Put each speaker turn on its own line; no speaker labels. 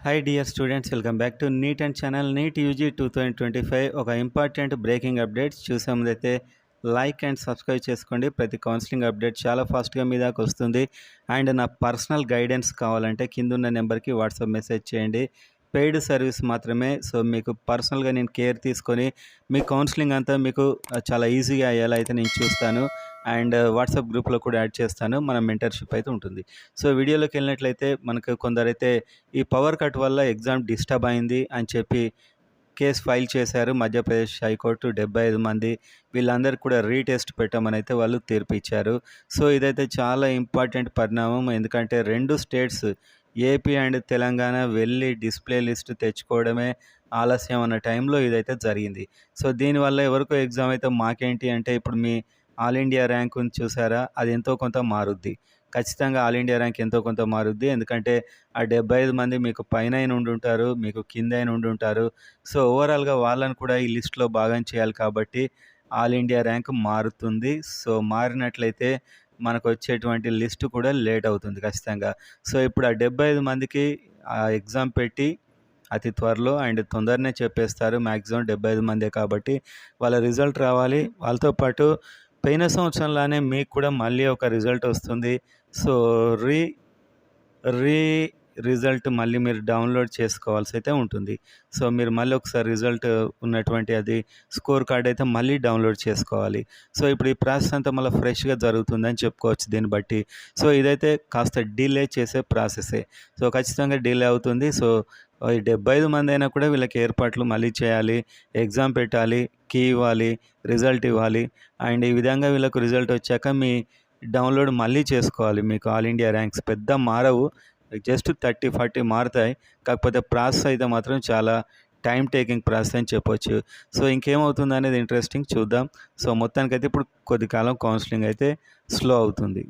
Hi dear students, welcome back to NEET and channel. NEET UG 2025 ఒక important breaking updates చూసే ముందైతే like and subscribe చేసుకోండి. ప్రతి counselling update చాలా ఫాస్ట్గా మీ దాకా వస్తుంది. అండ్ నా పర్సనల్ గైడెన్స్ కావాలంటే కింద ఉన్న నెంబర్కి వాట్సాప్ మెసేజ్ చేయండి. పెయిడ్ సర్వీస్ మాత్రమే. సో మీకు పర్సనల్గా నేను కేర్ తీసుకొని మీ కౌన్సిలింగ్ అంతా మీకు చాలా ఈజీగా అయ్యేలా అయితే నేను చూస్తాను. అండ్ వాట్సాప్ గ్రూప్లో కూడా యాడ్ చేస్తాను. మన మెంటర్షిప్ అయితే ఉంటుంది. సో వీడియోలోకి వెళ్ళినట్లయితే మనకు కొందరైతే ఈ పవర్ కట్ వల్ల ఎగ్జామ్ డిస్టర్బ్ అయింది అని చెప్పి కేసు ఫైల్ చేశారు. మధ్యప్రదేశ్ హైకోర్టు 75 మంది వీళ్ళందరికీ కూడా రీటెస్ట్ పెట్టమని అయితే వాళ్ళు తీర్పు ఇచ్చారు. సో ఇదైతే చాలా ఇంపార్టెంట్ పరిణామం. ఎందుకంటే రెండు స్టేట్స్ ఏపీ అండ్ తెలంగాణ వెళ్ళి డిస్ప్లే లిస్ట్ తెచ్చుకోవడమే ఆలస్యం అన్న టైంలో ఇదైతే జరిగింది. సో దీనివల్ల ఎవరికో ఎగ్జామ్ అయితే మాకేంటి అంటే ఇప్పుడు మీ ఆల్ ఇండియా ర్యాంకుని చూసారా, అది ఎంతో కొంత మారుద్ది. ఖచ్చితంగా ఆల్ ఇండియా ర్యాంక్ ఎంతో కొంత మారుద్ది. ఎందుకంటే ఆ 75 మంది మీకు పైన ఉండుంటారు, మీకు కింద ఉండుంటారు. సో ఓవరాల్గా వాళ్ళని కూడా ఈ లిస్ట్లో భాగం చేయాలి కాబట్టి ఆల్ ఇండియా ర్యాంక్ మారుతుంది. సో మారినట్లయితే మనకు వచ్చేటువంటి లిస్ట్ కూడా లేట్ అవుతుంది ఖచ్చితంగా. సో ఇప్పుడు ఆ 75 మందికి ఆ ఎగ్జామ్ పెట్టి అతి త్వరలో అండ్ తొందరనే చెప్పేస్తారు. మ్యాక్సిమం 75 మందే కాబట్టి వాళ్ళ రిజల్ట్ రావాలి. వాళ్ళతో పాటు పోయిన సంవత్సరంలానే మీకు కూడా మళ్ళీ ఒక రిజల్ట్ వస్తుంది. సో రీ రిజల్ట్ మళ్ళీ మీరు డౌన్లోడ్ చేసుకోవాల్సి అయితే ఉంటుంది. సో మీరు మళ్ళీ ఒకసారి రిజల్ట్ ఉన్నటువంటి అది స్కోర్ కార్డ్ అయితే మళ్ళీ డౌన్లోడ్ చేసుకోవాలి. సో ఇప్పుడు ఈ ప్రాసెస్ అంతా మళ్ళీ ఫ్రెష్గా జరుగుతుందని చెప్పుకోవచ్చు దీన్ని బట్టి. సో ఇదైతే కాస్త డిలే చేసే ప్రాసెసే. సో ఖచ్చితంగా డిలే అవుతుంది. సో ఈ 75 మంది అయినా కూడా వీళ్ళకి ఏర్పాట్లు మళ్ళీ చేయాలి, ఎగ్జామ్ పెట్టాలి, కీ ఇవ్వాలి, రిజల్ట్ ఇవ్వాలి. అండ్ ఈ విధంగా వీళ్ళకు రిజల్ట్ వచ్చాక మీ డౌన్లోడ్ మళ్ళీ చేసుకోవాలి. మీకు ఆల్ ఇండియా ర్యాంక్స్ పెద్ద మారవు, జస్ట్ 30-40 మారుతాయి. కాకపోతే ప్రాసెస్ అయితే మాత్రం చాలా టైం టేకింగ్ ప్రాసెస్ అని చెప్పొచ్చు. సో ఇంకేమవుతుంది అనేది ఇంట్రెస్టింగ్ చూద్దాం. సో మొత్తానికైతే ఇప్పుడు కొద్ది కాలం కౌన్సిలింగ్ అయితే స్లో అవుతుంది.